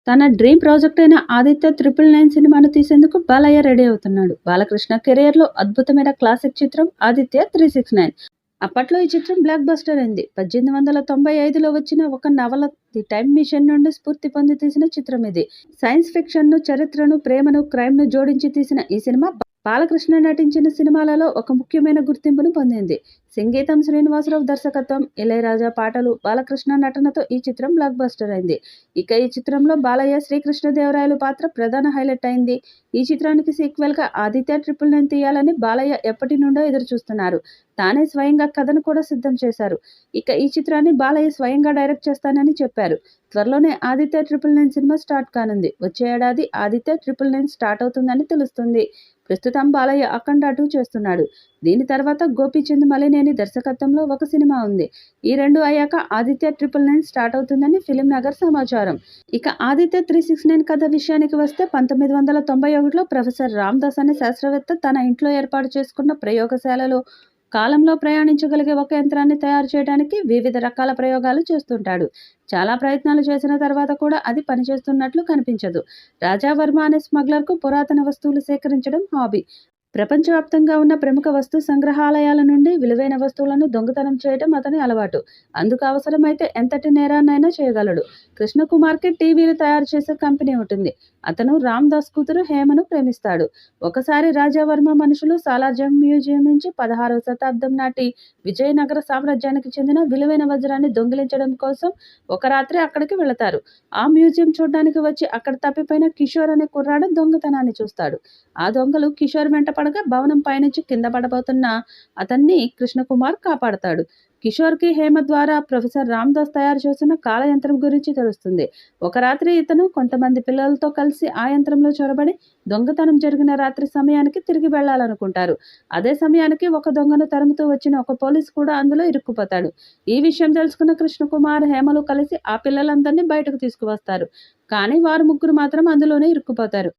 తన dream project అయిన 'Aditya triple nine' సినిమాను తీసేందుకు బాలయ్య రెడీ అవుతున్నాడు. బాలకృష్ణ కెరియర్‌లో అద్భుతమైన క్లాసిక్ చిత్రం 'ఆదిత్య 369'. అప్పట్లో ఈ చిత్రం బ్లాక్ బస్టర్ అయింది. 1895లో వచ్చిన ఒక నవల 'ది టైమ్ మిషన్' నుండి స్ఫూర్తి పొంది తీసిన చిత్రం ఇది. సైన్స్ ఫిక్షన్‌ను, చరిత్రను, ప్రేమను, క్రైమ్‌ను జోడించి తీసిన ఈ సినిమా బాలకృష్ణ నటించిన సినిమాలలో ఒక ముఖ్యమైన గుర్తింపును పొందింది. సంగీతం శ్రీనివాసరావు దర్శకత్వం, ఇళయరాజా పాటలు, బాలకృష్ణ నటనతో ఈ చిత్రం బ్లాక్ బస్టర్ అయింది. ఇక ఈ చిత్రంలో బాలయ్య శ్రీకృష్ణదేవరాయలు పాత్ర ప్రధాన హైలైట్ అయింది. ఈ చిత్రానికి సీక్వెల్‌గా 'ఆదిత్య ట్రిపుల్ నైన్' తీయాలని బాలయ్య ఎప్పటి నుండో ఎదురుచూస్తున్నారు. తానే స్వయంగా కథను కూడా సిద్ధం చేశారు. ఇక ఈ చిత్రాన్ని బాలయ్య స్వయంగా డైరెక్ట్ చేస్తానని చెప్పారు. త్వరలోనే 'Aditya triple nine' cinema start కానుంది. వచ్చే ఏడాది 'ఆదిత్య ట్రిపుల్ నైన్' స్టార్ట్ అవుతుందని తెలుస్తుంది. ప్రస్తుతం బాలయ్య 'అఖండ 2' చేస్తున్నాడు. దీని తర్వాత గోపీచంద్ మలినేని దర్శకత్వంలో ఒక సినిమా ఉంది. ఈ రెండు అయ్యాక 'ఆదిత్య ట్రిపుల్ నైన్' స్టార్ట్ అవుతుందని ఫిల్మ్ నగర్ సమాచారం. ఇక 'ఆదిత్య 369' కథ విషయానికి వస్తే 1991లో ప్రొఫెసర్ రామదాస్ అనే శాస్త్రవేత్త తన ఇంట్లో ఏర్పాటు చేసుకున్న ప్రయోగశాలలో కాలంలో ప్రయాణించగలిగే ఒక యంత్రాన్ని తయారు చేయడానికి వివిధ రకాల ప్రయోగాలు చేస్తుంటాడు. చాలా ప్రయత్నాలు చేసిన తర్వాత కూడా అది పనిచేస్తున్నట్లు కనిపించదు. రాజావర్మ అనే స్మగ్లర్కు పురాతన వస్తువులు సేకరించడం హాబీ. ప్రపంచవ్యాప్తంగా ఉన్న ప్రముఖ వస్తు సంగ్రహాలయాల నుండి విలువైన వస్తువులను దొంగతనం చేయడం అతని అలవాటు. అందుకు అవసరమైతే ఎంతటి నేరాన్నైనా చేయగలడు. కృష్ణకుమార్‌కి టీవీలు తయారు చేసే కంపెనీ ఉంటుంది. అతను రామ్‌దాస్ కూతురు హేమను ప్రేమిస్తాడు. ఒకసారి రాజావర్మ మనుషులు సాలార్జంగ్ మ్యూజియం నుంచి 16వ శతాబ్దం నాటి విజయనగర సామ్రాజ్యానికి చెందిన విలువైన వజ్రాన్ని దొంగిలించడం కోసం ఒక రాత్రి అక్కడికి వెళతారు. ఆ మ్యూజియం చూడ్డానికి వచ్చి అక్కడ తప్పిపోయిన కిషోర్ అనే కుర్రాడు దొంగతనాన్ని చూస్తాడు. ఆ దొంగలు కిషోర్ వెంట పడగా భవనం పైనుంచి కింద పడబోతున్న అతన్ని కృష్ణకుమార్ కాపాడతాడు. కిషోర్‌కి హేమ ద్వారా ప్రొఫెసర్ రామదాస్ తయారు చేస్తున్న కాలయంత్రం గురించి తెలుస్తుంది. ఒక రాత్రి ఇతను కొంతమంది పిల్లలతో కలిసి ఆ యంత్రంలో చొరబడి దొంగతనం జరిగిన రాత్రి సమయానికి తిరిగి వెళ్లాలనుకుంటారు. అదే సమయానికి ఒక దొంగను తరుముతూ వచ్చిన ఒక పోలీసు కూడా అందులో ఇరుక్కుపోతాడు. ఈ విషయం తెలుసుకున్న కృష్ణకుమార్, హేమలు కలిసి ఆ పిల్లలందరినీ బయటకు తీసుకువస్తారు. కానీ వారు ముగ్గురు మాత్రం అందులోనే ఇరుక్కుపోతారు.